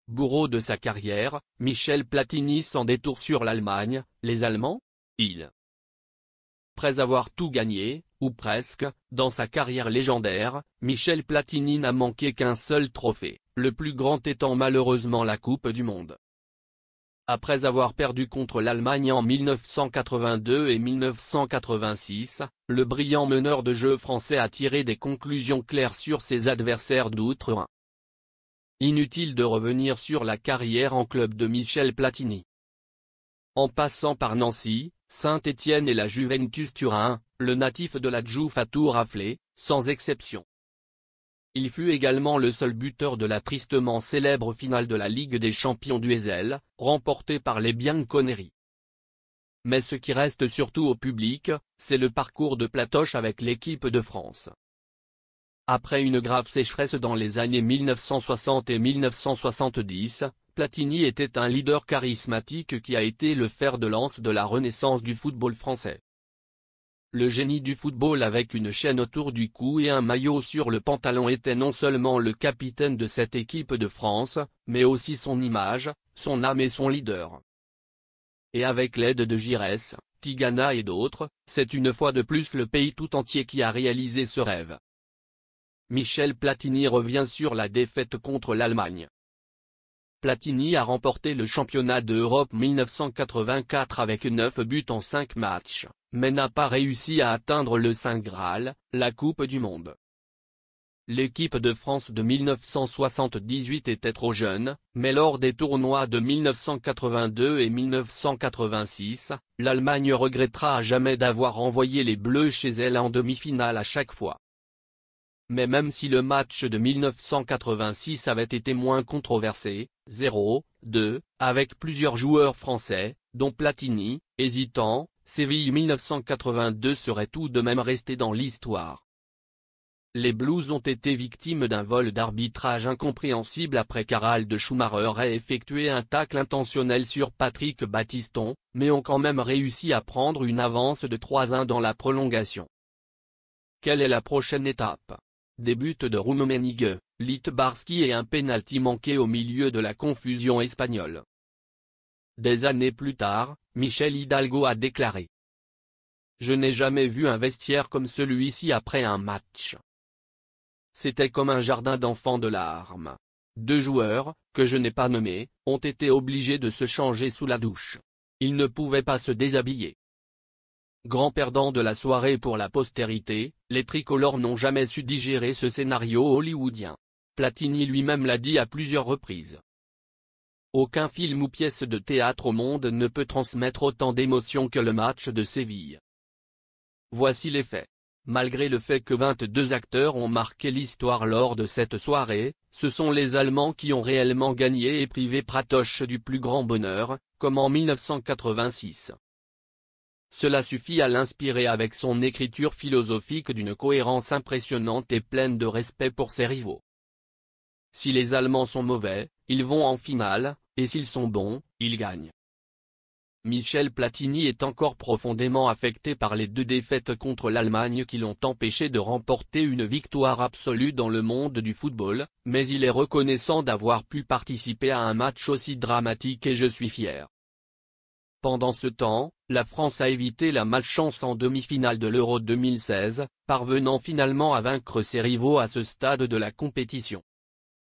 bourreau de sa carrière, Michel Platini s'en détourne sur l'Allemagne, les Allemands? Après avoir tout gagné, ou presque, dans sa carrière légendaire, Michel Platini n'a manqué qu'un seul trophée, le plus grand étant malheureusement la Coupe du Monde. Après avoir perdu contre l'Allemagne en 1982 et 1986, le brillant meneur de jeu français a tiré des conclusions claires sur ses adversaires d'outre-Rhin. Inutile de revenir sur la carrière en club de Michel Platini. En passant par Nancy, Saint-Étienne et la Juventus Turin, le natif de la Juve a tout raflé, sans exception. Il fut également le seul buteur de la tristement célèbre finale de la Ligue des Champions du Heysel, remportée par les Bianconeri. Mais ce qui reste surtout au public, c'est le parcours de Platoche avec l'équipe de France. Après une grave sécheresse dans les années 1960 et 1970, Platini était un leader charismatique qui a été le fer de lance de la renaissance du football français. Le génie du football avec une chaîne autour du cou et un maillot sur le pantalon était non seulement le capitaine de cette équipe de France, mais aussi son image, son âme et son leader. Et avec l'aide de Giresse, Tigana et d'autres, c'est une fois de plus le pays tout entier qui a réalisé ce rêve. Michel Platini revient sur la défaite contre l'Allemagne. Platini a remporté le championnat d'Europe 1984 avec 9 buts en 5 matchs, mais n'a pas réussi à atteindre le Saint Graal, la Coupe du Monde. L'équipe de France de 1978 était trop jeune, mais lors des tournois de 1982 et 1986, l'Allemagne regrettera à jamais d'avoir envoyé les Bleus chez elle en demi-finale à chaque fois. Mais même si le match de 1986 avait été moins controversé, 0-2, avec plusieurs joueurs français, dont Platini, hésitant, Séville 1982 serait tout de même resté dans l'histoire. Les Blues ont été victimes d'un vol d'arbitrage incompréhensible après qu'Harald Schumacher ait effectué un tacle intentionnel sur Patrick Battiston, mais ont quand même réussi à prendre une avance de 3-1 dans la prolongation. Quelle est la prochaine étape? Des buts de Rummenigge, Littbarski et un pénalty manqué au milieu de la confusion espagnole. Des années plus tard, Michel Hidalgo a déclaré: « Je n'ai jamais vu un vestiaire comme celui-ci après un match. C'était comme un jardin d'enfants de larmes. 2 joueurs, que je n'ai pas nommés, ont été obligés de se changer sous la douche. Ils ne pouvaient pas se déshabiller. » Grand perdant de la soirée pour la postérité, les tricolores n'ont jamais su digérer ce scénario hollywoodien. Platini lui-même l'a dit à plusieurs reprises. Aucun film ou pièce de théâtre au monde ne peut transmettre autant d'émotions que le match de Séville. Voici les faits. Malgré le fait que 22 acteurs ont marqué l'histoire lors de cette soirée, ce sont les Allemands qui ont réellement gagné et privé Platoche du plus grand bonheur, comme en 1986. Cela suffit à l'inspirer avec son écriture philosophique d'une cohérence impressionnante et pleine de respect pour ses rivaux. Si les Allemands sont mauvais, ils vont en finale, et s'ils sont bons, ils gagnent. Michel Platini est encore profondément affecté par les 2 défaites contre l'Allemagne qui l'ont empêché de remporter une victoire absolue dans le monde du football, mais il est reconnaissant d'avoir pu participer à un match aussi dramatique et je suis fier. Pendant ce temps, la France a évité la malchance en demi-finale de l'Euro 2016, parvenant finalement à vaincre ses rivaux à ce stade de la compétition.